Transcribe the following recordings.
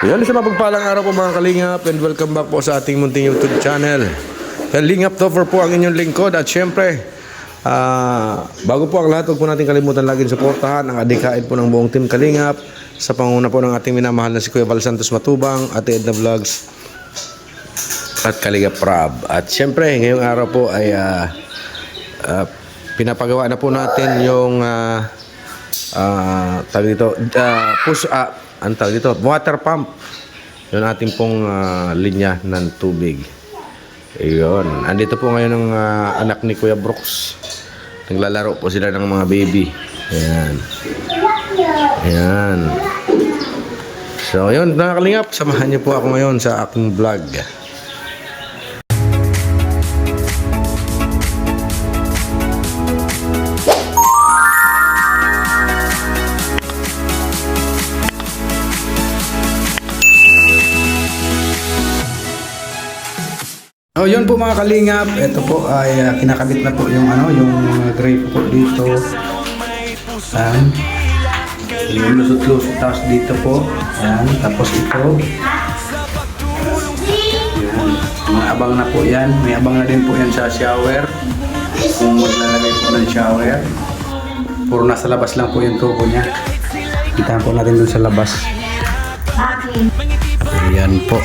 Yan, sa mapagpalang araw po mga Kalingap, and welcome back po sa ating munting YouTube channel. Kalingap Topher po ang inyong lingkod, at syempre bago po ang lahat, huwag po natin kalimutan laging suportahan ang adikain po ng buong team Kalingap sa panguna po ng ating minamahal na si Kuya Val Santos Matubang, Ate Edna Vlogs at Kalingap Rab. At syempre ngayong araw po ay pinapagawa na po natin yung tawag dito, water pump, yung ating pong linya ng tubig. Ayun, andito po ngayon ang anak ni Kuya Brooks, naglalaro po sila ng mga baby. Ayan. So ayun mga Kalingap, samahan niyo po ako ngayon sa aking vlog. Oh, yun po mga Kalingap, ito po ay kinakabit na po yung grape po dito. Yung lusot-lusot, tapos dito po. Ayan, tapos ito. Ayan, may abang na po yan. May abang na din po yan sa shower. Kung maglalagay po ng shower. Puro nasa labas lang po yung tubo niya. Kita po natin dun sa labas. Ayan po.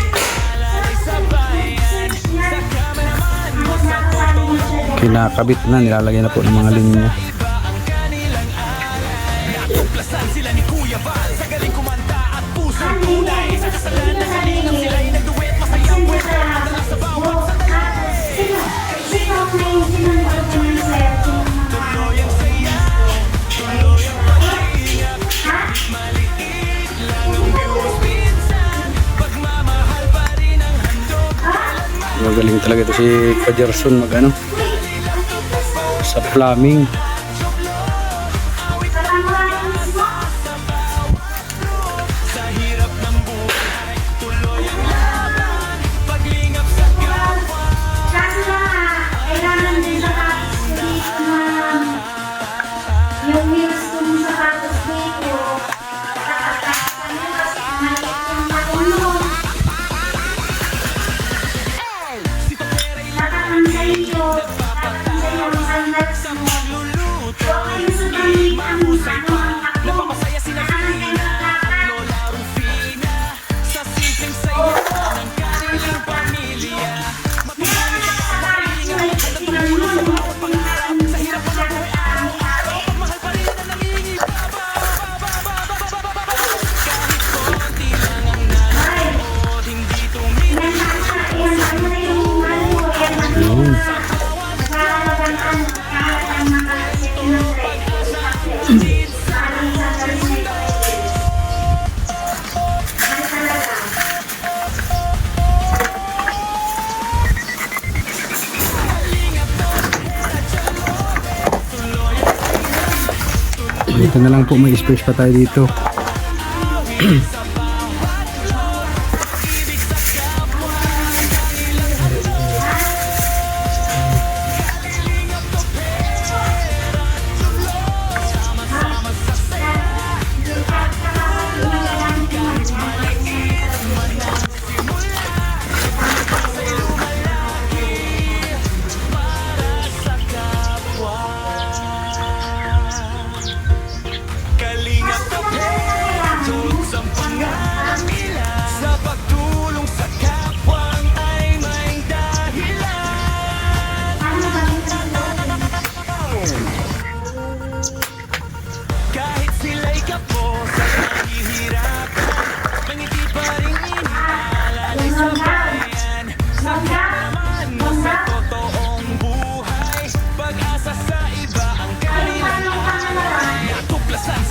Kinakabit na, nilalagay na po ng mga linya. Sila ni Kuya Val, sa galing kumanta at puso tunay. Sa kasalan ng halinang sila ay nagduet, masayang kwento, madalas sa bawat sandali. Tuloy ang saya, tuloy ang pahinga, maliit lang ang views minsan, pagmamahal pa rin ang handog. Magaling talaga ito si Kajerson sa plumbing. Ito na lang po, may space pa tayo dito.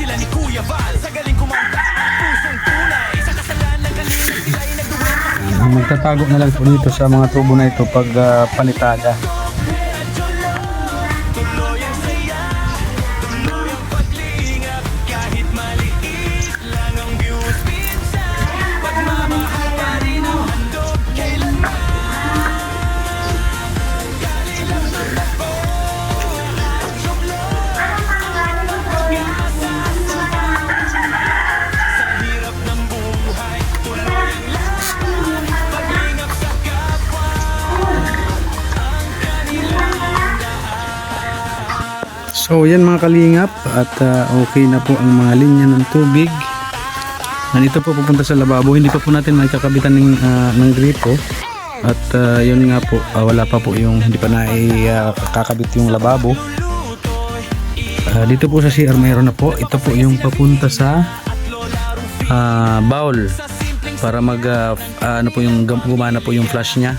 Sila ni Kuya Val, sa galing kumanta at pusong tunay. Sa kasalan ng halinang sila ay nagduet. Magtatago na lang po dito sa mga tubo na ito pag panitada. Tuloy ang saya, tuloy ang paglingap, kahit maliit lang ang views minsan, pagmamahal pa rin ang handog kailanman. Kalingap Topher. Sa hirap ng buhay, tuloy So yan mga kalingap, at okay na po ang mga linya ng tubig. Nandito po pupunta sa lababo. Hindi pa po natin may kakabitan ng gripo. At yun nga po, wala pa po yung, hindi pa na kakabit yung lababo. Dito po sa CR mayroon na po. Ito po yung papunta sa bowl para ano po yung gumana po yung flush niya.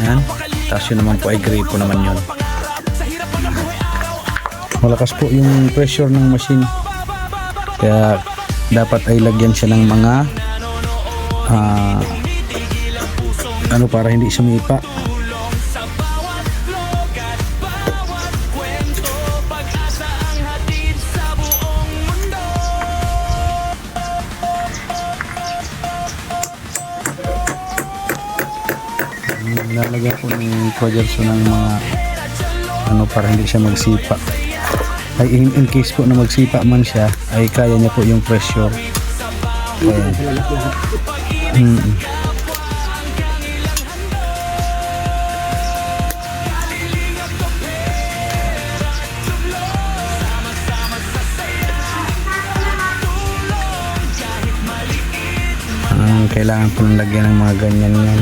Yan. Tapos yun naman po ay gripo naman yun. Malakas po yung pressure ng machine, kaya dapat ay lagyan siya ng mga ano para hindi sumipa. Lalagyan po ng projection ng mga ano para hindi siya magsipa. Ay in case po na magsipa man siya ay kaya niya po yung pressure. Kailangan po ng lagyan ng mga ganyan yan.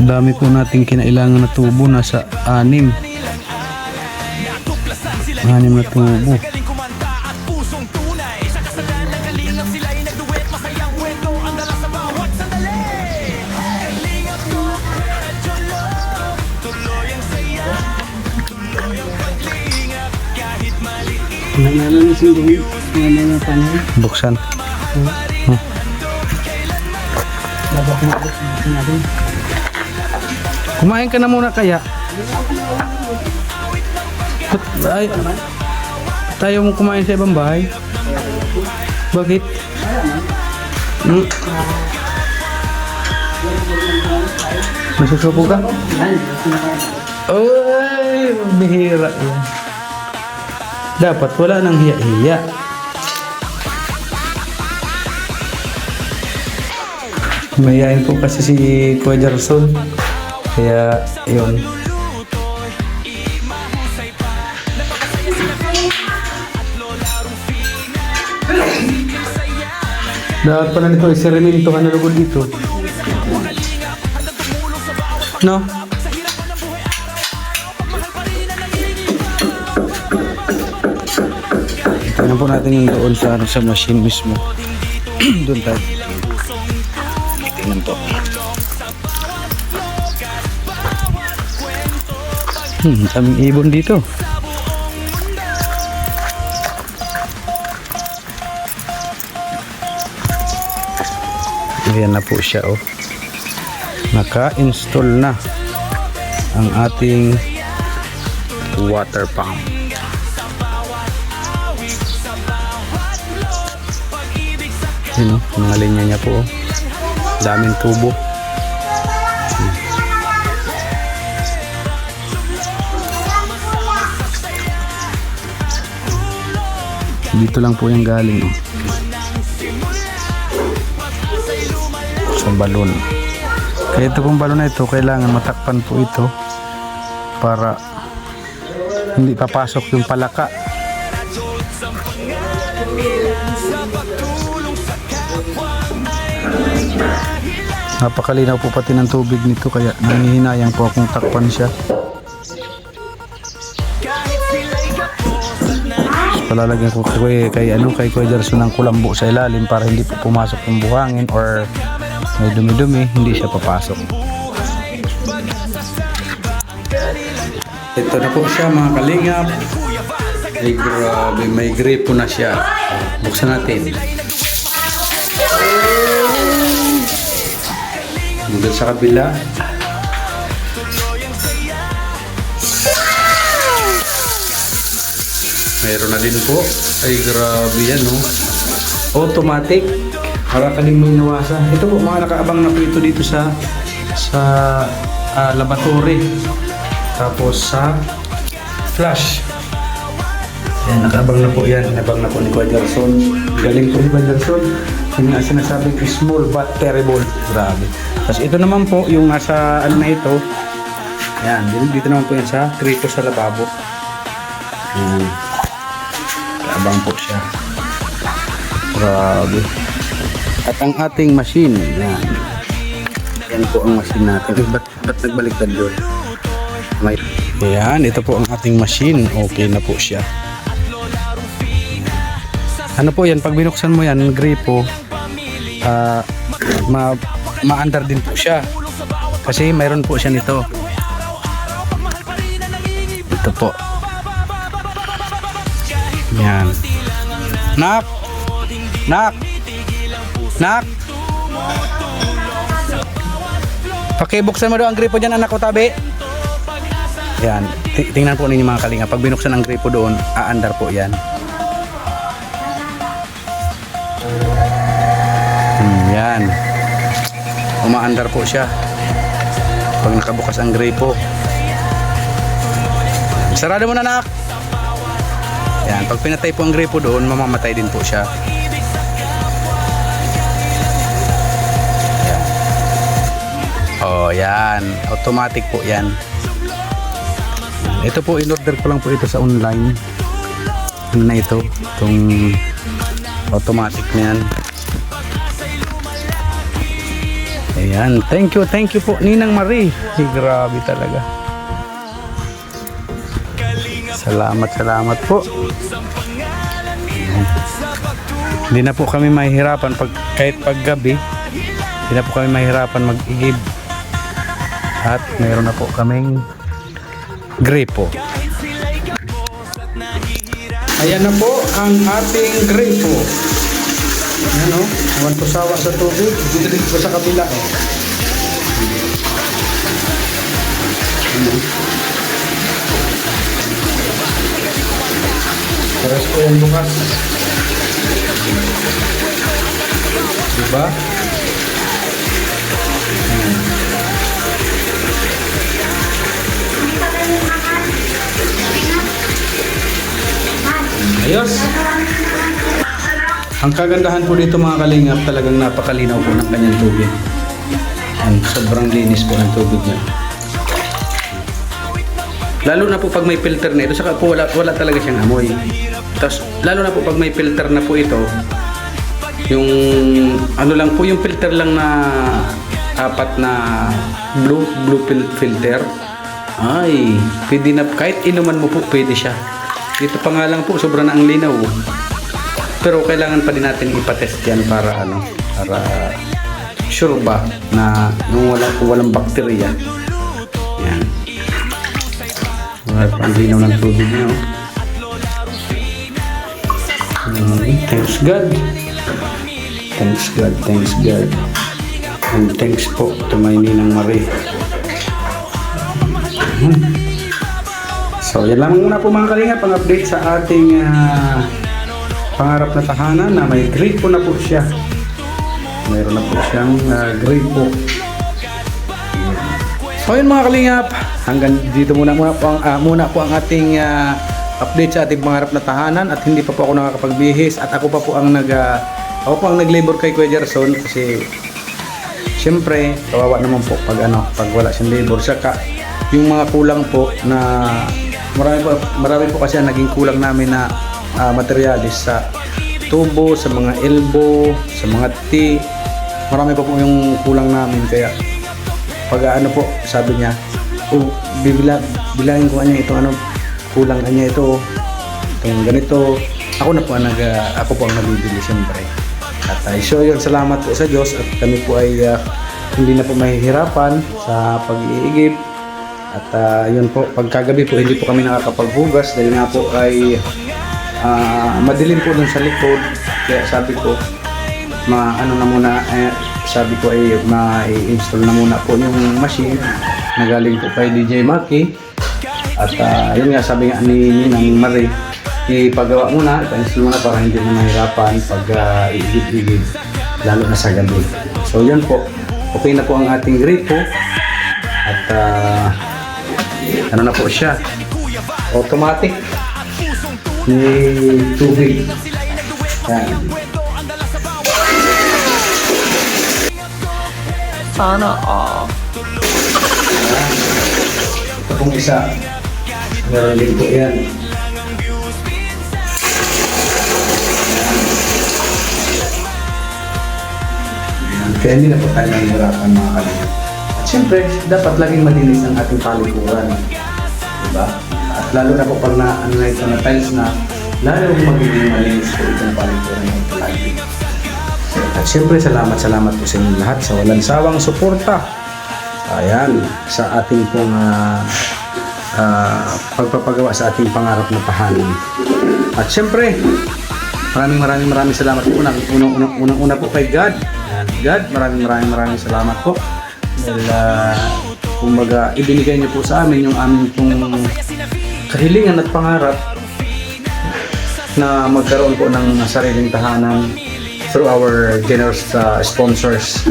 Dami po nating kinailangan na tubo, nasa 6 na tubo. Buksan. Kumain ka na muna kaya? Ay, tayo mo kumain sa ibang bahay? Bakit? Masusupo ka? Ay, bihira yan. Dapat wala nang hiya-hiya. Mayayain po kasi si Kuya Jarson. Kaya yun. Dapat pala nito isiriminto ka na lugod dito. No? Tignan po natin yung doon sa machine mismo. Doon tayo. Tingnan po. Daming ibon dito. Ayan na po siya, oh. Naka-install na ang ating water pump. Yun, oh, mga linya niya po, oh. Daming tubo. Dito lang po yung galing, oh. Sa balon. Kaya ito pong balon na ito, kailangan matakpan po ito para hindi papasok yung palaka. Napakalinaw po pati ng tubig nito, kaya nangihinayang po akong takpan siya. Palalagyan ko kay Kuya Jarson ng kulambo sa ilalim para hindi po pumasok yung buhangin or may dumi-dumi, hindi siya papasok. Ito na po siya mga kalingap. Ay grabe, may gripo na siya. Buksan natin. Doon sa kabila. Mayroon na din po. Ay, grabe yan, no? Automatic. Para kaling may nawasa. Ito po, mga nakaabang na po ito dito sa laboratory. Tapos sa flash. Yan, nakaabang na po yan. Nabang na po ni Kuya Gerson. Galing po ni Kuya Gerson. Yung nga sinasabing small but terrible. Grabe. Tapos ito naman po, yung nasa ano na ito. Yan, dito naman po yan sa kripo sa lababo. Yan. Nakaabang po siya. Grabe. At ang ating machine. Yan. Yan po ang machine natin. Ba't nagbaliktad doon? Ayan, ito po ang ating machine. Okay na po siya. Ano po yan, pag binuksan mo yan, gripo, maandar din po siya. Kasi mayroon po siya nito. Ito po. Yan. Nak! Nak! Nak! Pakibuksan mo daw ang gripo dyan, anak ko, tabi. Yan. Tingnan po ninyo mga kalinga. Pag binuksan ang gripo doon, aandar po yan. Yan. Umaandar po siya. Pag nakabukas ang gripo. Sarado mo na, anak. Yan. Pag pinatay po ang gripo doon, mamamatay din po siya. Yan. Oh, yan. Automatic po yan. Ito po, in-order ko lang po ito sa online. Ano na ito? Itong automatic na yan. Ayan. Thank you po, Ninang Marie. Grabe talaga. Salamat po. Ayan. Hindi na po kami mahihirapan kahit paggabi. Hindi na po kami mahihirapan mag-igib. At mayroon na po kaming gripo. Ayan na po ang ating gripo. Ayan o, huwag po sawa sa tubig. Didilig po sa kabila o. Paras po yung bukas. Diba? Ayos. Ang kagandahan po dito mga kalingap, talagang napakalinaw po ng kanyang tubig. Sobrang linis po ng tubig niya. Lalo na po pag may filter na ito, saka po wala talaga siyang amoy. Tapos lalo na po pag may filter na po ito, yung ano lang po, yung filter lang na apat na blue filter, ay pwede na, kahit inuman mo po pwede siya. Dito pa nga lang po, sobrang na ang linaw. Pero kailangan pa din natin ipatest yan para sure ba na yung walang bakterya. Yan. Ang linaw ng tubig niya. Thanks God. And thanks po to my Ninang Marie. So yan lang muna po mga kalingap, ang update sa ating pangarap na tahanan na may gripo na po siya. Mayroon na po siyang gripo. So yun mga kalingap, hanggang dito muna po ang ating update sa ating pangarap na tahanan, at hindi pa po ako nakakapagbihis, at ako po ang nag-labor kay Kuya Gerson kasi siyempre kawawa naman po pag wala siyang labor. Saka yung mga kulang po na marami po kasi ang naging kulang namin na materialis sa tubo, sa mga elbow, sa mga T. Marami pa po yung kulang namin, kaya pag po, sabi niya, bilangin ko itong kulang niya itong ganito. Ako po ang nabibili siyempre. At so yun, salamat po sa Diyos, at kami po ay hindi na po mahihirapan sa pag-iigib. At yun po, pagkagabi po hindi po kami nakakapaghugas dahil nga po ay madilim po dun sa likod. Kaya sabi ko, sabi ko ay ma-install na muna po yung machine na galing po kay DJ Maki. At yun nga, sabi nga ni Ninang Marie, ipagawa muna, itanis muna para hindi na mahirapan pag iigid-igid, lalo na sa gabi. So yun po, okay na po ang ating gripo at ano na po siya, automatic may tubig. Yan. Sana all. Ito pong isa, meron din po yan. Kaya hindi na po tayo nahihirapan mga kalingap. At syempre, dapat laging malinis ang ating palikuran. Diba? At lalo na po pag ano na ito na tiles na, lalo magiging malinis po itong palikuran ng lagi. At syempre, salamat po sa inyo lahat sa walang sawang suporta. Ayan, sa ating pong pagpapagawa sa ating pangarap na tahanan. At syempre, maraming salamat po. Unang-una po kay God. Ayan, God, maraming salamat po. Dahil, kumbaga, ibinigay niyo po sa amin yung aming pong kahilingan at pangarap na magkaroon po ng sariling tahanan through our generous sponsors.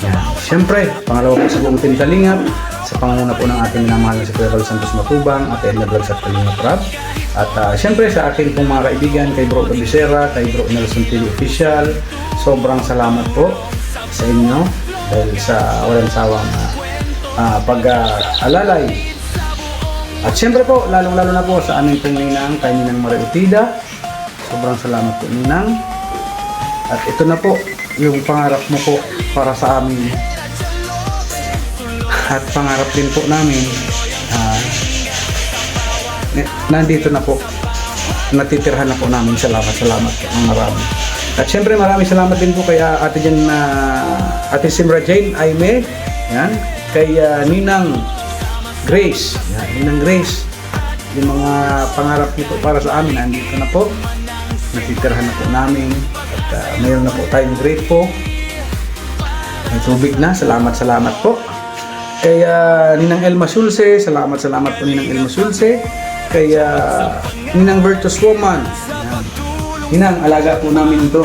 Ayan. Siyempre, pangalawa po sa buong Team Kalingap, sa pangunguna po ng ating minamahal na si Kuya Carl Santos Matubang at Edna Vlogs at Kalingap Rap. At siyempre sa aking pong mga kaibigan, kay Bro Cabicera, kay Bro Nelson TV Official, sobrang salamat po sa inyo dahil sa walang sawang pag-alalay. At siyempre po, lalong-lalo na po sa aming pong ninang, kay Ninang Maria Utida. Sobrang salamat po, Ninang. At ito na po, yung pangarap mo po para sa amin. At pangarap din po namin, nandito na po, natitirhan na po namin. Salamat po ng marami. At syempre maraming salamat din po kay Ate Simra Jane Aime, yan, kay Ninang Grace, yan, Ninang Grace. Yung mga pangarap niyo po para sa amin, nandito na po, natitirhan na po namin. At mayroon na po tayong grate po. May tubig na. Salamat po. Kay Ninang Elma Sulce. Salamat po Ninang Elma Sulce. Kay Ninang Virtuous Woman. Ayan. Ninang, alaga po namin ito.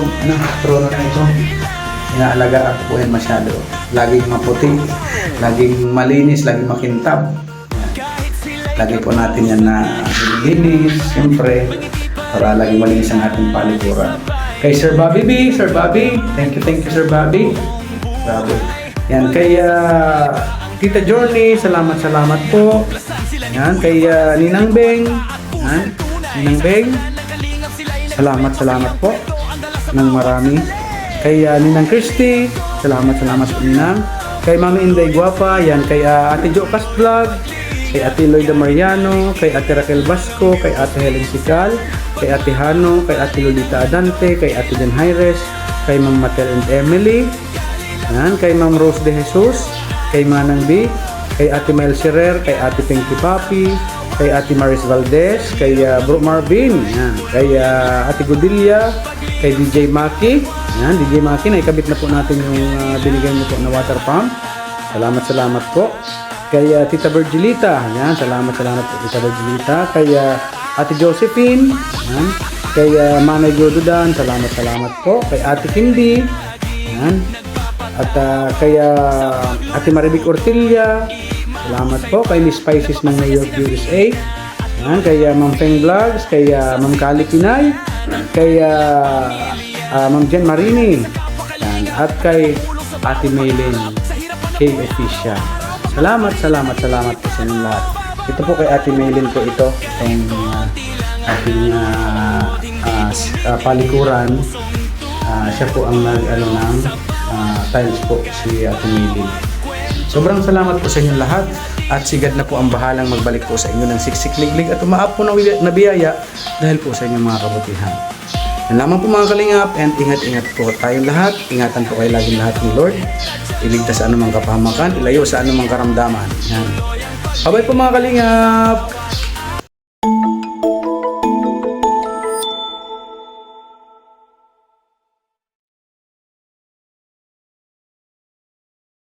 Trono na ito. Inaalagaan po yan masyado. Laging maputi. Laging malinis. Laging makintab. Ayan. Lagi po natin yan na linis. Siyempre, para laging malinis ang ating palikuran. Kay Sir Bobby B, thank you Sir Bobby. Grabe. Yan, kay Tita Journey, salamat po. Yan, kay Ninang Beng, yan, Ninang Beng, salamat po ng marami. Kay Ninang Christy, salamat po Ninang. Kay Mami Inday Guapa, yan, kay Ate Jokas Vlog, kay Ate Loida Mariano, kay Ate Raquel Basco, kay Ate Helen Sical, kay Ate Hano, kay Ate Lolita Adante, kay Ate Jan Jaires, kay Ma'am Matel and Emily, yan, kay Ma'am Rose de Jesus, kay Manang B, kay Ate Mel Scherer, kay Ate Pinky Papi, kay Ate Maris Valdez, kay Bro Marvin, yan, kay Ate Godilla, kay DJ Maki, yan, DJ Maki, naikabit na po natin yung binigay niyo po na water pump. Salamat po. Kay Tita Virgilita, yan, salamat po Tita Virgilita. Kay Ate Josephine, yan. Kay Manay Godudan, salamat po. Kay Ate Kindi, yan. At kay Ate Maribik Ortilla, salamat po. Kay Miss Spices ng New York, USA, yan. Kay Ma'am Feng Vlogs, kay Ma'am Kali Pinay, kay Ma'am Jen Marini, yan. At kay Ate Maylin K. Official. Salamat po sa inyo lahat. Ito po kay Ate Maylin po ito, itong ating palikuran. Siya po ang nag-ano ng tiles po, si Ate Maylin. Sobrang salamat po sa inyo lahat at sigad na po ang bahalang magbalik po sa inyo ng siksik-liglig at umaap po na biyaya dahil po sa inyong mga kabutihan. Yan lamang po mga kalingap, and ingat-ingat po tayong lahat. Ingatan po kayo laging lahat ng Lord. Iligtas sa anumang kapahamakan, ilayo sa anumang karamdaman. Yan. Bye-bye po mga kalingap!